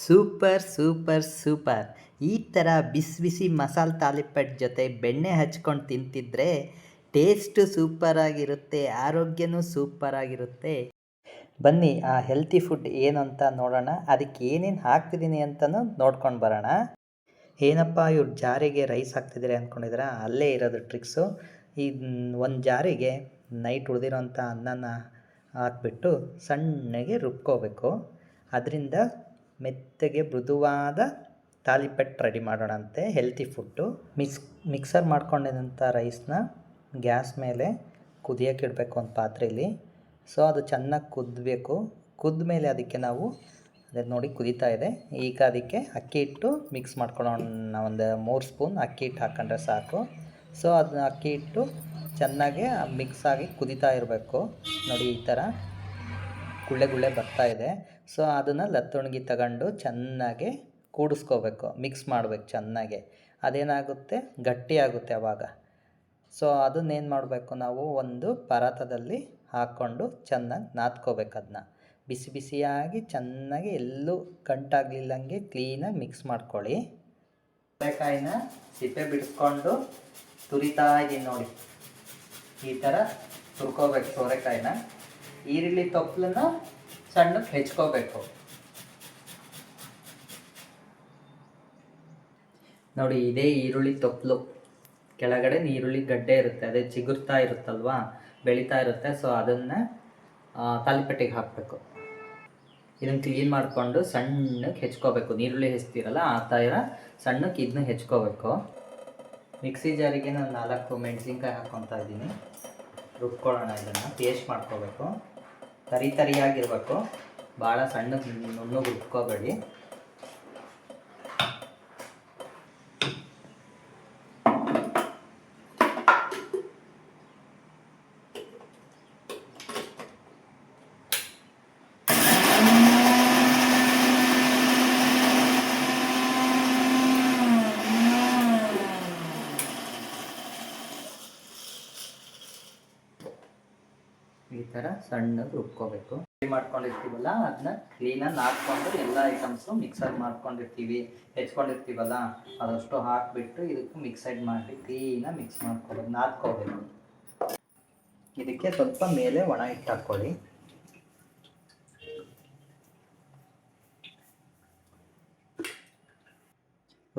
Super super super. ಈ ಥರ ಬಿಸಿ ಬಿಸಿ ಮಸಾಲೆ ತಾಲಿಪಟ್ ಜೊತೆ ಬೆಣ್ಣೆ ಹಚ್ಕೊಂಡು ತಿಂತಿದ್ರೆ ಟೇಸ್ಟು ಸೂಪರಾಗಿರುತ್ತೆ, ಆರೋಗ್ಯನೂ ಸೂಪರಾಗಿರುತ್ತೆ. ಬನ್ನಿ ಆ ಹೆಲ್ತಿ ಫುಡ್ ಏನು ಅಂತ ನೋಡೋಣ. ಅದಕ್ಕೆ ಏನೇನು ಹಾಕ್ತಿದ್ದೀನಿ ಅಂತಲೂ ನೋಡ್ಕೊಂಡು ಬರೋಣ. ಏನಪ್ಪ ಇವ್ರು ಜಾರಿಗೆ ರೈಸ್ ಹಾಕ್ತಿದ್ದಾರೆ ಅಂದ್ಕೊಂಡಿದ್ರೆ ಅಲ್ಲೇ ಇರೋದು ಟ್ರಿಕ್ಸು. ಈ ಒಂದು ಜಾರಿಗೆ ನೈಟ್ ಉಳಿದಿರೋಂಥ ಅನ್ನನ ಹಾಕ್ಬಿಟ್ಟು ಸಣ್ಣಗೆ ರುಬ್ಕೋಬೇಕು. ಅದರಿಂದ ಮೆತ್ತಗೆ ಮೃದುವಾದ ತಾಲಿಪಟ್ಟು ರೆಡಿ ಮಾಡೋಣಂತೆ, ಹೆಲ್ತಿ ಫುಡ್ಡು. ಮಿಕ್ಸರ್ ಮಾಡ್ಕೊಂಡಿದ್ದಂಥ ರೈಸ್ನ ಗ್ಯಾಸ್ ಮೇಲೆ ಕುದಿಯೋಕೆ ಇಡಬೇಕು ಒಂದು ಪಾತ್ರೆಯಲ್ಲಿ. ಸೊ ಅದು ಚೆನ್ನಾಗಿ ಕುದ್ದಬೇಕು. ಕುದ್ದ ಮೇಲೆ ಅದಕ್ಕೆ ನಾವು ಅದನ್ನು ನೋಡಿ ಕುದೀತಾ ಇದೆ. ಈಗ ಅದಕ್ಕೆ ಅಕ್ಕಿ ಹಿಟ್ಟು ಮಿಕ್ಸ್ ಮಾಡ್ಕೊಳ್ಳೋಣ. ಒಂದು 3 ಸ್ಪೂನ್ ಅಕ್ಕಿ ಹಿಟ್ಟು ಹಾಕ್ಕೊಂಡ್ರೆ ಸಾಕು. ಸೊ ಅದನ್ನ ಅಕ್ಕಿ ಹಿಟ್ಟು ಚೆನ್ನಾಗಿ ಮಿಕ್ಸ್ ಆಗಿ ಕುದೀತಾ ಇರಬೇಕು. ನೋಡಿ ಈ ಥರ ಗುಳ್ಳೆ ಗುಳ್ಳೆ ಬರ್ತಾ ಇದೆ. ಸೊ ಅದನ್ನು ಲತ್ತುಣಿಗೆ ತಗೊಂಡು ಚೆನ್ನಾಗಿ ಕೂಡಿಸ್ಕೋಬೇಕು, ಮಿಕ್ಸ್ ಮಾಡಬೇಕು ಚೆನ್ನಾಗೆ. ಅದೇನಾಗುತ್ತೆ, ಗಟ್ಟಿ ಆಗುತ್ತೆ ಆವಾಗ. ಸೊ ಅದನ್ನೇನು ಮಾಡಬೇಕು, ನಾವು ಒಂದು ಪರಾತದಲ್ಲಿ ಹಾಕ್ಕೊಂಡು ಚೆನ್ನಾಗಿ ನಾದ್ಕೋಬೇಕು. ಅದನ್ನ ಬಿಸಿ ಬಿಸಿಯಾಗಿ ಚೆನ್ನಾಗಿ ಎಲ್ಲೂ ಗಂಟಾಗಲಿಲ್ಲಂಗೆ ಕ್ಲೀನಾಗಿ ಮಿಕ್ಸ್ ಮಾಡ್ಕೊಳ್ಳಿ. ಸೋರೆಕಾಯಿನ ಸಿಪ್ಪೆ ಬಿಡಿಸ್ಕೊಂಡು ತುರಿತಾ ಇದ್ದೀನಿ ನೋಡಿ. ಈ ಥರ ತುರ್ಕೋಬೇಕು ಸೋರೆಕಾಯಿನ. ಈರುಳ್ಳಿ ತೊಪ್ಪಲನ್ನ ಸಣ್ಣಕ್ಕೆ ಹೆಚ್ಕೋಬೇಕು ನೋಡಿ. ಇದೇ ಈರುಳ್ಳಿ ತೊಪ್ಪಲು, ಕೆಳಗಡೆ ಈರುಳ್ಳಿ ಗಡ್ಡೆ ಇರುತ್ತೆ, ಅದೇ ಚಿಗುರ್ತಾ ಇರುತ್ತಲ್ವಾ, ಬೆಳೀತಾ ಇರುತ್ತೆ. ಸೊ ಅದನ್ನು ತಾಲಿಪಟ್ಟಿಗೆ ಹಾಕಬೇಕು. ಇದನ್ನು ಕ್ಲೀನ್ ಮಾಡಿಕೊಂಡು ಸಣ್ಣಕ್ಕೆ ಹೆಚ್ಕೋಬೇಕು. ಈರುಳ್ಳಿ ಹೆಚ್ತೀರಲ್ಲ ಆ ಥರ ಸಣ್ಣಕ್ಕೆ ಇದನ್ನ ಹೆಚ್ಕೋಬೇಕು. ಮಿಕ್ಸಿ ಜಾರಿಗೆ ನಾನು 4 ಮೆಣಸಿನ್ಕಾಯಿ ಹಾಕ್ಕೊತಾ ಇದ್ದೀನಿ. ರುಬ್ಕೊಳ್ಳೋಣ. ಇದನ್ನು ಪೇಸ್ಟ್ ಮಾಡ್ಕೋಬೇಕು. ತರಿಯಾಗಿರ್ಬೇಕು, ಭಾಳ ಸಣ್ಣಗೆ ನುಣ್ಣಗೆ ರುಬ್ಕೋಬೇಡಿ. ಈ ಥರ ಸಣ್ಣಗೆ ರುಬ್ಕೋಬೇಕು. ಮಾಡ್ಕೊಂಡಿರ್ತೀವಲ್ಲ ಅದನ್ನ ಕ್ಲೀನಾಗಿ ನಾದ್ಕೊಂಡು ಎಲ್ಲ ಐಟಮ್ಸು ಮಿಕ್ಸರ್ ಮಾಡ್ಕೊಂಡಿರ್ತೀವಿ, ಹೆಚ್ಕೊಂಡಿರ್ತೀವಲ್ಲ ಅದಷ್ಟು ಹಾಕಿಬಿಟ್ಟು ಇದಕ್ಕೆ ಮಿಕ್ಸೈಡ್ ಮಾಡಿ ಕ್ಲೀನಾಗಿ ಮಿಕ್ಸ್ ಮಾಡ್ಕೋಬೇಕು, ನಾದ್ಕೋಬೇಕು. ಇದಕ್ಕೆ ಸ್ವಲ್ಪ ಮೇಲೆ ಒಣ ಹಿಟ್ಟು ಹಾಕ್ಕೊಳ್ಳಿ.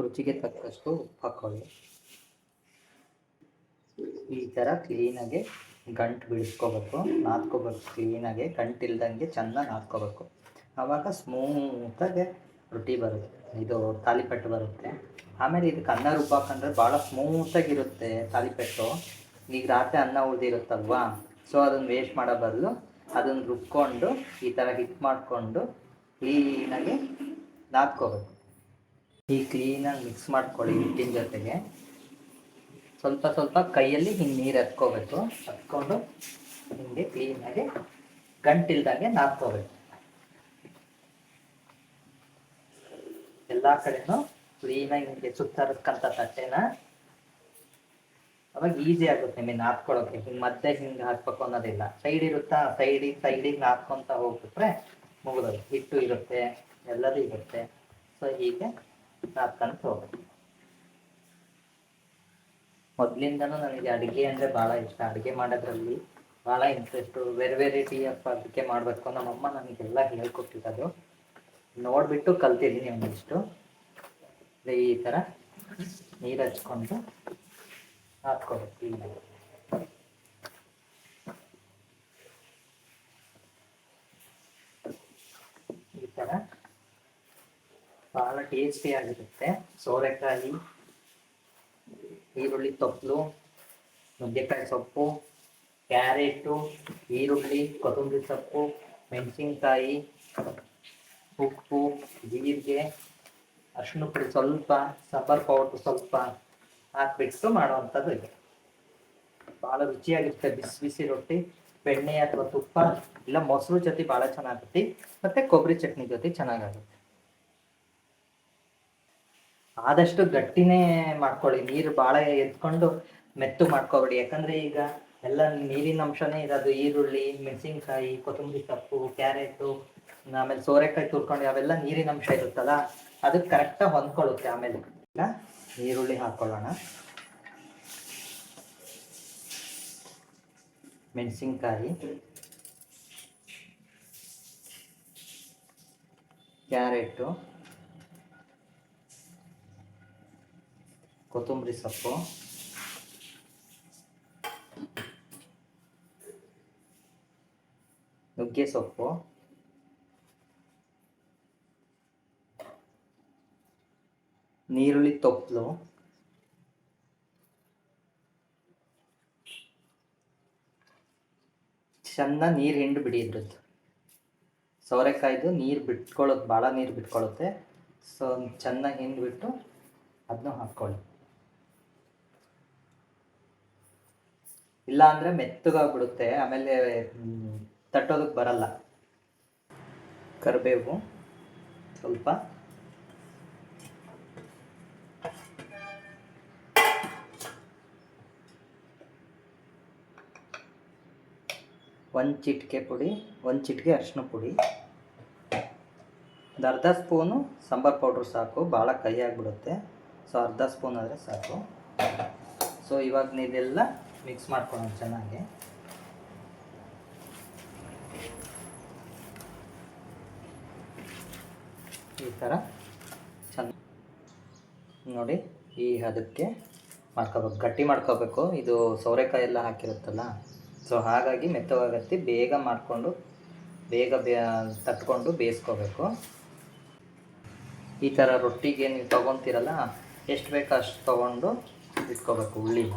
ರುಚಿಗೆ ತಕ್ಕಷ್ಟು ಉಪ್ಪು ಹಾಕ್ಕೊಳ್ಳಿ. ಈ ಥರ ಕ್ಲೀನಾಗಿ ಗಂಟು ಬಿಡಿಸ್ಕೋಬೇಕು, ನಾದ್ಕೋಬೇಕು. ಕ್ಲೀನಾಗಿ ಗಂಟಿಲ್ದಂಗೆ ಚೆನ್ನಾಗಿ ನಾದ್ಕೋಬೇಕು. ಆವಾಗ ಸ್ಮೂತಾಗಿ ರೊಟ್ಟಿ ಬರುತ್ತೆ, ಇದು ತಾಲಿಪಟ್ಟು ಬರುತ್ತೆ. ಆಮೇಲೆ ಇದಕ್ಕೆ ಅನ್ನ ರುಬ್ಬಾಕಂಡ್ರೆ ಭಾಳ ಸ್ಮೂತಾಗಿರುತ್ತೆ ತಾಲಿಪಟ್ಟು. ಈಗ ರಾತ್ರಿ ಅನ್ನ ಉಳಿದಿರುತ್ತಲ್ವಾ, ಸೊ ಅದನ್ನು ವೇಸ್ಟ್ ಮಾಡೋ ಬದಲು ಅದನ್ನು ರುಬ್ಕೊಂಡು ಈ ಥರ ಹಿಟ್ಟು ಮಾಡಿಕೊಂಡು ಕ್ಲೀನಾಗಿ ನಾದ್ಕೋಬೇಕು. ಈ ಕ್ಲೀನಾಗಿ ಮಿಕ್ಸ್ ಮಾಡ್ಕೊಳ್ಳಿ ಹಿಟ್ಟಿನ ಜೊತೆಗೆ. ಸ್ವಲ್ಪ ಸ್ವಲ್ಪ ಕೈಯಲ್ಲಿ ಹಿಂಗೆ ನೀರು ಹತ್ಕೋಬೇಕು. ಹತ್ಕೊಂಡು ಹಿಂಗೆ ಕ್ಲೀನಾಗಿ ಗಂಟಿಲ್ದಂಗೆ ನಾದ್ಕೋಬೇಕು. ಎಲ್ಲ ಕಡೆನೂ ಕ್ಲೀನಾಗಿ ಹಿಂಗೆ ಸುತ್ತರಕ್ಕಂಥ ತಟ್ಟೆನ. ಅವಾಗ ಈಸಿ ಆಗುತ್ತೆ ನಿಮಗೆ ನಾದ್ಕೊಳ್ಳೋಕೆ. ಹಿಂಗೆ ಮತ್ತೆ ಹಿಂಗೆ ಹಾಕ್ಬೇಕು ಅನ್ನೋದಿಲ್ಲ. ಸೈಡ್ ಇರುತ್ತಾ, ಸೈಡಿಗೆ ನಾದ್ಕೊತ ಹೋಗ್ಬಿಟ್ರೆ ಮುಗಿದೋದು. ಹಿಟ್ಟು ಇರುತ್ತೆ, ಎಲ್ಲದೂ ಇರುತ್ತೆ. ಸೊ ಹೀಗೆ ನಾದ್ಕೊಂತ ಹೋಗ್ಬೇಕು. ಮೊದಲಿಂದನೂ ನನಗೆ ಅಡುಗೆ ಅಂದರೆ ಭಾಳ ಇಷ್ಟ. ಅಡುಗೆ ಮಾಡೋದ್ರಲ್ಲಿ ಭಾಳ ಇಂಟ್ರೆಸ್ಟು. ವೆರೈಟಿ ಆಫ್ ಅಡುಗೆ ಮಾಡಬೇಕು. ನಮ್ಮಮ್ಮ ನನಗೆಲ್ಲ ಹೇಳ್ಕೊಟ್ಟಿರೋದು ನೋಡಿಬಿಟ್ಟು ಕಲ್ತಿದ್ದೀನಿ ಒಂದಿಷ್ಟು. ಈ ಥರ ನೀರು ಹಚ್ಕೊಂಡು ಹಾಕ್ಕೋಬೇಕು. ಈ ಥರ ಭಾಳ ಟೇಸ್ಟಿಯಾಗಿರುತ್ತೆ. ಸೋರೆಕಾಯಿ, ಈರುಳ್ಳಿ ತೊಪ್ಪಲು, ನುಗ್ಗೆಕಾಯಿ ಸೊಪ್ಪು, ಕ್ಯಾರೆಟು, ಈರುಳ್ಳಿ, ಕೊತ್ತಂಬರಿ ಸೊಪ್ಪು, ಮೆಣಸಿನ್ಕಾಯಿ, ಉಪ್ಪು, ಜೀರಿಗೆ, ಅರಿಶಿನ ಪುಡಿ ಸ್ವಲ್ಪ, ಸಾಂಬಾರು ಪೌಡ್ರು ಸ್ವಲ್ಪ ಹಾಕ್ಬಿಟ್ಟು ಮಾಡುವಂಥದ್ದು ಇದೆ. ಭಾಳ ರುಚಿಯಾಗಿರುತ್ತೆ. ಬಿಸಿ ಬಿಸಿ ರೊಟ್ಟಿ ಬೆಣ್ಣೆ ಅಥವಾ ತುಪ್ಪ ಇಲ್ಲ ಮೊಸರು ಜೊತೆ ಭಾಳ ಚೆನ್ನಾಗುತ್ತೆ. ಮತ್ತು ಕೊಬ್ಬರಿ ಚಟ್ನಿ ಜೊತೆ ಚೆನ್ನಾಗಾಗುತ್ತೆ. ಆದಷ್ಟು ಗಟ್ಟಿನೇ ಮಾಡ್ಕೊಳ್ಳಿ. ನೀರು ಭಾಳ ಎತ್ಕೊಂಡು ಮೆತ್ತು ಮಾಡ್ಕೊಬೇಡಿ. ಯಾಕಂದರೆ ಈಗ ಎಲ್ಲ ನೀರಿನ ಅಂಶನೇ ಇರೋದು. ಈರುಳ್ಳಿ, ಮೆಣಸಿನ್ಕಾಯಿ, ಕೊತ್ತಂಬರಿ ಸೊಪ್ಪು, ಕ್ಯಾರೆಟು ಆಮೇಲೆ ಸೋರೆಕಾಯಿ ತುರ್ಕೊಂಡು ಅವೆಲ್ಲ ನೀರಿನ ಅಂಶ ಇರುತ್ತಲ್ಲ, ಅದಕ್ಕೆ ಕರೆಕ್ಟಾಗಿ ಹೊಂದ್ಕೊಳ್ಳುತ್ತೆ. ಆಮೇಲೆ ಈಗ ಈರುಳ್ಳಿ ಹಾಕ್ಕೊಳ್ಳೋಣ, ಮೆಣಸಿನ್ಕಾಯಿ, ಕ್ಯಾರೆಟು, ಕೊತ್ತಂಬರಿ ಸೊಪ್ಪು, ನುಗ್ಗೆ ಸೊಪ್ಪು, ನೀರುಳ್ಳಿ ತೊಪ್ಪಲು, ಚೆನ್ನಾಗಿ ನೀರು ಹಿಂಡು ಬಿಡಿ. ಇದ್ರದ್ದು ಸೋರೆಕಾಯ್ದು ನೀರು ಬಿಟ್ಕೊಳ್ಳೋದು, ಭಾಳ ನೀರು ಬಿಟ್ಕೊಳ್ಳುತ್ತೆ. ಸೊ ಚೆನ್ನಾಗಿ ಹಿಂಡ್ಬಿಟ್ಟು ಅದನ್ನು ಹಾಕ್ಕೊಳ್ಳಿ. ಇಲ್ಲ ಅಂದರೆ ಮೆತ್ತಗಾಗ್ಬಿಡುತ್ತೆ, ಆಮೇಲೆ ತಟ್ಟೋದಕ್ಕೆ ಬರಲ್ಲ. ಕರಿಬೇವು ಸ್ವಲ್ಪ, ಒಂದು ಚಿಟಿಕೆ ಪುಡಿ, ಒಂದು ಚಿಟಿಕೆ ಅರಿಶಿನ ಪುಡಿ, ಒಂದು ಅರ್ಧ ಸ್ಪೂನು ಸಾಂಬಾರು ಪೌಡ್ರ್ ಸಾಕು, ಭಾಳ ಕೈ ಆಗಿಬಿಡುತ್ತೆ. ಸೊ ಅರ್ಧ ಸ್ಪೂನ್ ಆದರೆ ಸಾಕು. ಸೊ ಇವಾಗ ಇದೆಲ್ಲ ಮಿಕ್ಸ್ ಮಾಡ್ಕೊಳ್ಳೋಣ ಚೆನ್ನಾಗಿ. ಈ ಥರ ಚೆನ್ನಾಗಿ ನೋಡಿ, ಈ ಹದಕ್ಕೆ ಮಾಡ್ಕೋಬೇಕು, ಗಟ್ಟಿ ಮಾಡ್ಕೋಬೇಕು. ಇದು ಸೌರೆಕಾಯಿ ಎಲ್ಲ ಹಾಕಿರುತ್ತಲ್ಲ, ಸೊ ಹಾಗಾಗಿ ಮೆತ್ತಗಾಗತ್ತಿ. ಬೇಗ ಮಾಡಿಕೊಂಡು ಬೇಗ ತಟ್ಕೊಂಡು ಬೇಯಿಸ್ಕೋಬೇಕು. ಈ ಥರ ರೊಟ್ಟಿಗೆ ನೀವು ತೊಗೊತೀರಲ್ಲ, ಎಷ್ಟು ಬೇಕೋ ಅಷ್ಟು ತೊಗೊಂಡು ಇಟ್ಕೋಬೇಕು ಹುಳಿನ.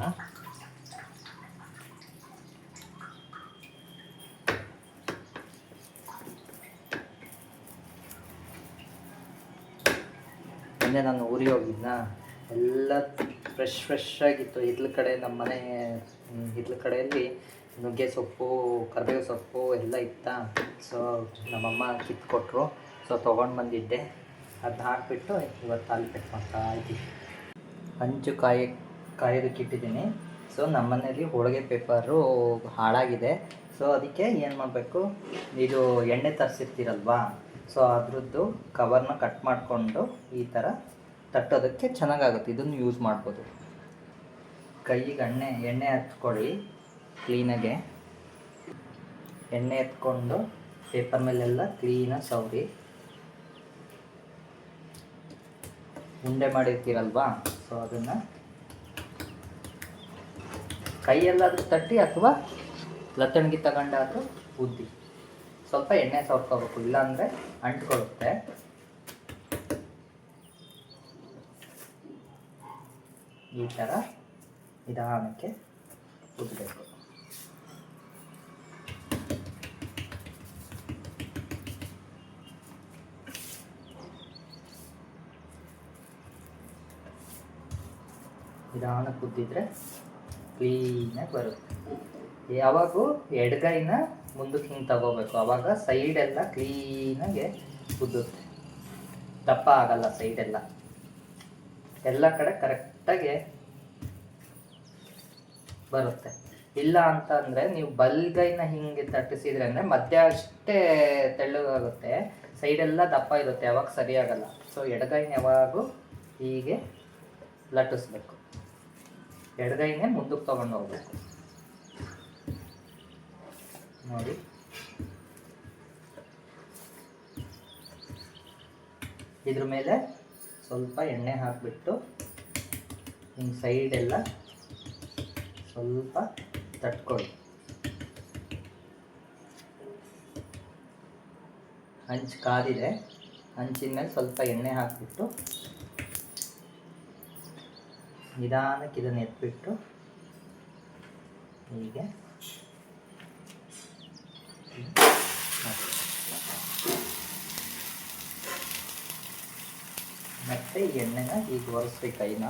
ಮೊನ್ನೆ ನಾನು ಊರಿಗೆ ಹೋಗಿದ್ನ, ಎಲ್ಲ ಫ್ರೆಶ್ ಆಗಿತ್ತು. ಹಿತ್ಲ ಕಡೆ, ನಮ್ಮ ಮನೆ ಹಿತ್ಲ ಕಡೆಯಲ್ಲಿ ನುಗ್ಗೆ ಸೊಪ್ಪು, ಕರಿಬೇವು ಸೊಪ್ಪು ಎಲ್ಲ ಇತ್ತ. ಸೊ ನಮ್ಮಮ್ಮ ಕಿತ್ಕೊಟ್ರು. ಸೊ ತೊಗೊಂಡು ಬಂದಿದ್ದೆ, ಅದನ್ನ ಹಾಕಿಬಿಟ್ಟು ಇವತ್ತು ತಾಲಿಪೆಟ್ಟು ಮಾಡ್ತಾ ಇದ್ದೀವಿ. ಹಂಚು ಕಾಯೋದಕ್ಕೆ ಇಟ್ಟಿದ್ದೀನಿ. ಸೊ ನಮ್ಮ ಮನೇಲಿ ಹೋಳಿಗೆ ಪೇಪರು ಹಾಳಾಗಿದೆ. ಸೊ ಅದಕ್ಕೆ ಏನು ಮಾಡಬೇಕು, ಇದು ಎಣ್ಣೆ ತರಿಸಿರ್ತೀರಲ್ವಾ, ಸೊ ಅದ್ರದ್ದು ಕವರ್ನ ಕಟ್ ಮಾಡಿಕೊಂಡು ಈ ಥರ ತಟ್ಟೋದಕ್ಕೆ ಚೆನ್ನಾಗಾಗುತ್ತೆ. ಇದನ್ನು ಯೂಸ್ ಮಾಡ್ಬೋದು. ಕೈಗೆ ಎಣ್ಣೆ ಹಚ್ಕೊಳ್ಳಿ ಕ್ಲೀನಾಗೆ. ಎಣ್ಣೆ ಎತ್ಕೊಂಡು ಪೇಪರ್ ಮೇಲೆಲ್ಲ ಕ್ಲೀನಾಗಿ ಸವರಿ. ಉಂಡೆ ಮಾಡಿರ್ತೀರಲ್ವಾ, ಸೊ ಅದನ್ನು ಕೈಯಲ್ಲಾದರೂ ತಟ್ಟಿ ಅಥವಾ ಲತ್ತಣಿಗೆ ತಗೊಂಡಾದರೂ ಉದ್ದಿ. ಸ್ವಲ್ಪ ಎಣ್ಣೆ ಸವರ್ಕೋಬೇಕು, ಇಲ್ಲಾಂದರೆ ಅಂಟ್ಕೊಳ್ಳುತ್ತೆ. ಈ ಥರ ನಿಧಾನಕ್ಕೆ ಉದ್ದಬೇಕು. ನಿಧಾನಕ್ಕೆ ಉದ್ದಿದ್ರೆ ಕ್ಲೀನಾಗಿ ಬರುತ್ತೆ. ಯಾವಾಗೂ ಎಡಗೈನ ಮುಂದಕ್ಕೆ ಹಿಂಗೆ ತಗೋಬೇಕು, ಆವಾಗ ಸೈಡೆಲ್ಲ ಕ್ಲೀನಾಗೆ ಉದ್ದುತ್ತೆ. ದಪ್ಪ ಆಗಲ್ಲ ಸೈಡೆಲ್ಲ, ಎಲ್ಲ ಕಡೆ ಕರೆಕ್ಟಾಗಿ ಬರುತ್ತೆ. ಇಲ್ಲ ಅಂತ ಅಂದರೆ ನೀವು ಬಲ್ಗೈನ ಹಿಂಗೆ ತಟ್ಟಿಸಿದ್ರೆ ಅಂದರೆ ಮಧ್ಯ ಅಷ್ಟೇ ತೆಳ್ಳಗಾಗುತ್ತೆ, ಸೈಡೆಲ್ಲ ದಪ್ಪ ಇರುತ್ತೆ, ಯಾವಾಗ ಸರಿಯಾಗಲ್ಲ. ಸೊ ಎಡಗೈನ ಯಾವಾಗೂ ಹೀಗೆ ಲಟ್ಟಿಸ್ಬೇಕು, ಎಡಗೈನೇ ಮುಂದಕ್ಕೆ ತೊಗೊಂಡು ಹೋಗ್ಬೇಕು. ನೋಡಿ, ಇದ್ರ ಮೇಲೆ ಸ್ವಲ್ಪ ಎಣ್ಣೆ ಹಾಕಿಬಿಟ್ಟು ಹಿಂಗೆ ಸೈಡೆಲ್ಲ ಸ್ವಲ್ಪ ತಟ್ಕೊಳ್ಳಿ. ಹಂಚು ಕಾದಿದೆ, ಹಂಚಿನ ಮೇಲೆ ಸ್ವಲ್ಪ ಎಣ್ಣೆ ಹಾಕಿಬಿಟ್ಟು ನಿಧಾನಕ್ಕೆ ಇದನ್ನು ಎತ್ಬಿಟ್ಟು ಹೀಗೆ ಮತ್ತೆ ಈ ಎಣ್ಣೆನ ಈಗ ಒರೆಸ್ಬೇಕು ಕೈನ.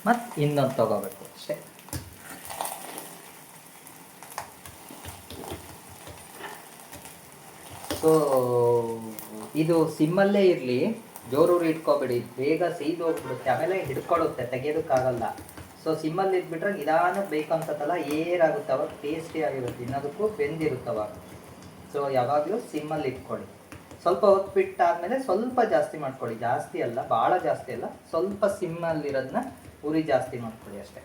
ಮತ್ತು ಇನ್ನೊಂದು ತಗೋಬೇಕು ಅಷ್ಟೇ. ಸೊ ಇದು ಸಿಮ್ಮಲ್ಲೇ ಇರಲಿ, ಜೋರೂರು ಇಟ್ಕೊಬೇಡಿ, ಬೇಗ ಸೀದು ಹೋಗ್ಬಿಡುತ್ತೆ, ಆಮೇಲೆ ಹಿಡ್ಕೊಳ್ಳುತ್ತೆ, ತೆಗೆಯೋದಕ್ಕಾಗಲ್ಲ. ಸೊ ಸಿಮ್ಮಲ್ಲಿ ಇಟ್ಬಿಟ್ರೆ ನಿಧಾನಕ್ಕೆ ಬೇಕು ಅನ್ಸತ್ತಲ್ಲ, ಏರಾಗುತ್ತೆ, ಅವಾಗ ಟೇಸ್ಟಿ ಆಗಿರುತ್ತೆ, ಇನ್ನದಕ್ಕೂ ಬೆಂದಿರುತ್ತೆ ಅವಾಗ. ಸೊ ಯಾವಾಗಲೂ ಸಿಮ್ಮಲ್ಲಿ ಇಟ್ಕೊಳ್ಳಿ. ಸ್ವಲ್ಪ ಹೊತ್ತು ಬಿಟ್ಟಾದಮೇಲೆ ಸ್ವಲ್ಪ ಜಾಸ್ತಿ ಮಾಡ್ಕೊಳ್ಳಿ, ಜಾಸ್ತಿ ಅಲ್ಲ, ಭಾಳ ಜಾಸ್ತಿ ಅಲ್ಲ, ಸ್ವಲ್ಪ ಸಿಮ್ಮಲ್ಲಿರೋದನ್ನ ಉರಿ ಜಾಸ್ತಿ ಮಾಡ್ಕೊಳ್ಳಿ ಅಷ್ಟೇ.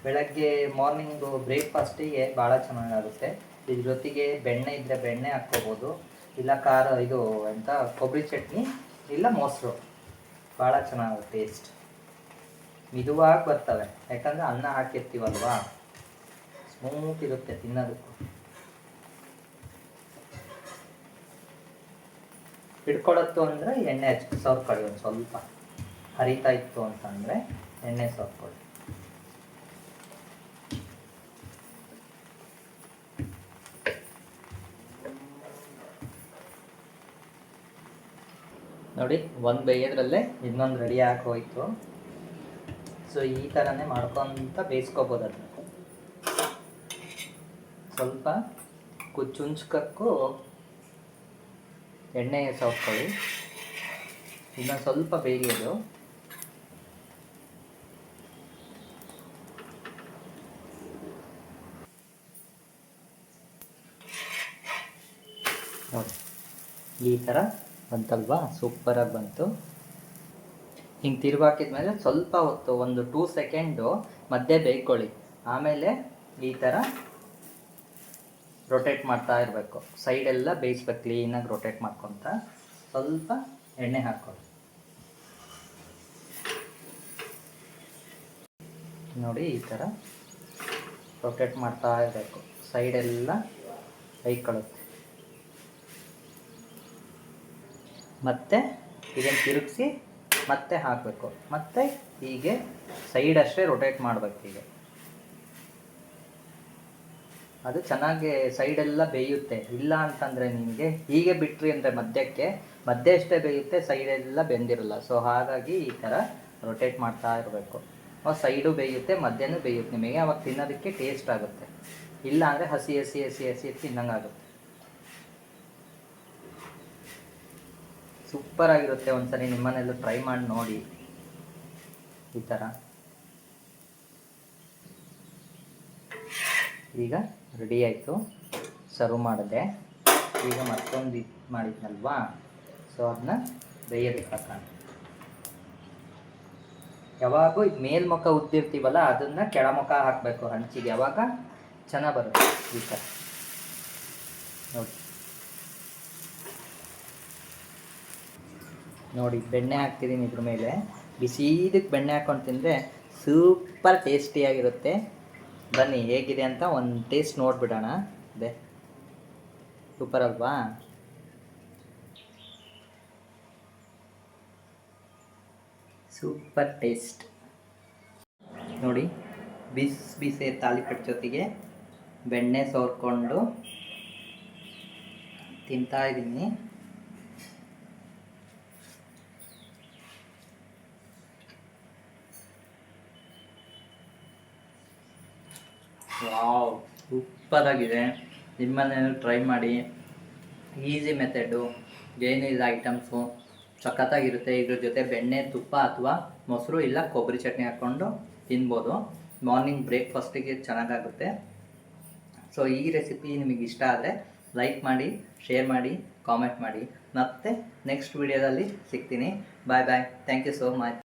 ಬೆಳಗ್ಗೆ ಮಾರ್ನಿಂಗು ಬ್ರೇಕ್ಫಾಸ್ಟಿಗೆ ಭಾಳ ಚೆನ್ನಾಗಾಗುತ್ತೆ. ಇದ್ರ ಜೊತೆಗೆ ಬೆಣ್ಣೆ ಇದ್ದರೆ ಬೆಣ್ಣೆ ಹಾಕ್ಕೋಬೋದು, ಇಲ್ಲ ಇದು ಎಂಥ ಕೊಬ್ಬರಿ ಚಟ್ನಿ ಇಲ್ಲ ಮೊಸರು, ಭಾಳ ಚೆನ್ನಾಗುತ್ತೆ. ಟೇಸ್ಟ್ ಮಿದುವಾಗಿ ಬರ್ತವೆ, ಯಾಕಂದರೆ ಅನ್ನ ಹಾಕಿರ್ತೀವಲ್ವಾ, ಸ್ಮೂತ್ ಇರುತ್ತೆ ತಿನ್ನೋದಕ್ಕೂ. ಹಿಡ್ಕೊಳತ್ತು ಅಂದರೆ ಎಣ್ಣೆ ಸವರ್ಕೊಳ್ಳಿ, ಒಂದು ಸ್ವಲ್ಪ ಹರಿತಾ ಇತ್ತು ಅಂತಂದರೆ ಎಣ್ಣೆ ಸವರ್ಕೊಳ್ಳಿ. ನೋಡಿ, ಒಂದು ಬೇಯೋದ್ರಲ್ಲೇ ಇನ್ನೊಂದು ರೆಡಿ ಆಗಿ ಹೋಯಿತು. ಸೊ ಈ ಥರನೇ ಮಾಡ್ಕೊತ ಬೇಯಿಸ್ಕೋಬೋದು. ಅದನ್ನು ಸ್ವಲ್ಪ ಕುಚ್ಚುಂಚ್ಕಕ್ಕೂ ಎಣ್ಣೆ ಸವರ್ಕೊಳ್ಳಿ. ಇನ್ನೊಂದು ಸ್ವಲ್ಪ ಬೇಯೋದು. ನೋಡಿ, ಈ ಥರ ಬಂತಲ್ವಾ, ಸೂಪರಾಗಿ ಬಂತು. ಹಿಂಗೆ ತಿರುಗಾಕಿದ್ಮೇಲೆ ಸ್ವಲ್ಪ ಹೊತ್ತು ಒಂದು 2 ಸೆಕೆಂಡು ಮಧ್ಯೆ ಬೇಯ್ಕೊಳ್ಳಿ. ಆಮೇಲೆ ಈ ಥರ ರೊಟೇಟ್ ಮಾಡ್ತಾ ಇರಬೇಕು, ಸೈಡೆಲ್ಲ ಬೇಯಿಸ್ಬೇಕು, ಕ್ಲೀನಾಗಿ ರೊಟೇಟ್ ಮಾಡ್ಕೊತ. ಸ್ವಲ್ಪ ಎಣ್ಣೆ ಹಾಕ್ಕೊಳ್ಳಿ. ನೋಡಿ, ಈ ಥರ ರೊಟೇಟ್ ಮಾಡ್ತಾ ಇರಬೇಕು, ಸೈಡೆಲ್ಲ ಬೇಯ್ಕೊಳ್ಳುತ್ತೆ. ಮತ್ತೆ ಇದನ್ನು ತಿರುಗಿಸಿ ಮತ್ತೆ ಹಾಕಬೇಕು, ಮತ್ತೆ ಹೀಗೆ ಸೈಡ್ ಅಷ್ಟೇ ರೊಟೇಟ್ ಮಾಡಬೇಕು. ಹೀಗೆ ಅದು ಚೆನ್ನಾಗಿ ಸೈಡೆಲ್ಲ ಬೇಯುತ್ತೆ. ಇಲ್ಲ ಅಂತಂದರೆ ನಿಮಗೆ ಹೀಗೆ ಬಿಟ್ರಿ ಅಂದರೆ ಮಧ್ಯೆ ಅಷ್ಟೇ ಬೇಯುತ್ತೆ, ಸೈಡೆಲ್ಲ ಬೆಂದಿರಲ್ಲ. ಸೊ ಹಾಗಾಗಿ ಈ ಥರ ರೊಟೇಟ್ ಮಾಡ್ತಾ ಇರಬೇಕು. ಸೈಡು ಬೇಯುತ್ತೆ, ಮಧ್ಯನೂ ಬೇಯುತ್ತೆ. ನಿಮಗೆ ಅವಾಗ ತಿನ್ನೋದಕ್ಕೆ ಟೇಸ್ಟ್ ಆಗುತ್ತೆ. ಇಲ್ಲ ಅಂದರೆ ಹಸಿ ಹಸಿ ಹಸಿ ಹಸಿ ತಿನ್ನಂಗಾಗುತ್ತೆ. ಸೂಪರಾಗಿರುತ್ತೆ. ಒಂದ್ಸರಿ ನಿಮ್ಮನೆಲ್ಲೂ ಟ್ರೈ ಮಾಡಿ ನೋಡಿ. ಈ ಥರ ಈಗ ರೆಡಿ ಆಯಿತು, ಸರ್ವ್ ಮಾಡಿದೆ. ಈಗ ಮತ್ತೊಂದು ಇದು ಮಾಡಿದ್ನಲ್ವಾ, ಸೊ ಅದನ್ನ ಬೇಯೋದಕ್ಕೆ ಹಾಕೋಣ. ಯಾವಾಗೂ ಇದು ಮೇಲ್ಮುಖ ಉದ್ದಿರ್ತೀವಲ್ಲ, ಅದನ್ನು ಕೆಳಮುಖ ಹಾಕಬೇಕು ಹಂಚಿಗೆ, ಯಾವಾಗ ಚೆನ್ನಾಗಿ ಬರುತ್ತೆ. ಈ ಥರ ನೋಡಿ, ಬೆಣ್ಣೆ ಹಾಕ್ತಿದ್ದೀನಿ ಇದ್ರ ಮೇಲೆ. ಬಿಸಿದಕ್ಕೆ ಬೆಣ್ಣೆ ಹಾಕ್ಕೊಂಡು ತಿಂದರೆ ಸೂಪರ್ ಟೇಸ್ಟಿಯಾಗಿರುತ್ತೆ. ಬನ್ನಿ ಹೇಗಿದೆ ಅಂತ ಒಂದು ಟೇಸ್ಟ್ ನೋಡಿಬಿಡೋಣ. ಅದೇ ಸೂಪರ್ ಅಲ್ವಾ? Super taste. ನೋಡಿ, ಬಿಸಿ ತಾಲಿಪಟ್ಟು ಜೊತೆಗೆ ಬೆಣ್ಣೆ ಸೋರ್ಕೊಂಡು ತಿಂತಾಯಿದ್ದೀನಿ. ವಾವ್, ಸೂಪರಾಗಿದೆ. ನಿಮ್ಮನೇಲಿ ಟ್ರೈ ಮಾಡಿ. ಈಸಿ ಮೆಥಡು, ಏನಿಲ್ಲ ಐಟಮ್ಸು, ಸಖತ್ತಾಗಿರುತ್ತೆ. ಇದ್ರ ಜೊತೆ ಬೆಣ್ಣೆ, ತುಪ್ಪ ಅಥವಾ ಮೊಸರು ಇಲ್ಲ ಕೊಬ್ಬರಿ ಚಟ್ನಿ ಹಾಕ್ಕೊಂಡು ತಿನ್ಬೋದು. ಮಾರ್ನಿಂಗ್ ಬ್ರೇಕ್ಫಾಸ್ಟಿಗೆ ಚೆನ್ನಾಗಾಗುತ್ತೆ. ಸೊ ಈ ರೆಸಿಪಿ ನಿಮಗೆ ಇಷ್ಟ ಆದರೆ ಲೈಕ್ ಮಾಡಿ, ಶೇರ್ ಮಾಡಿ, ಕಾಮೆಂಟ್ ಮಾಡಿ. ಮತ್ತೆ ನೆಕ್ಸ್ಟ್ ವಿಡಿಯೋದಲ್ಲಿ ಸಿಗ್ತೀನಿ. Bye bye. Thank you so much.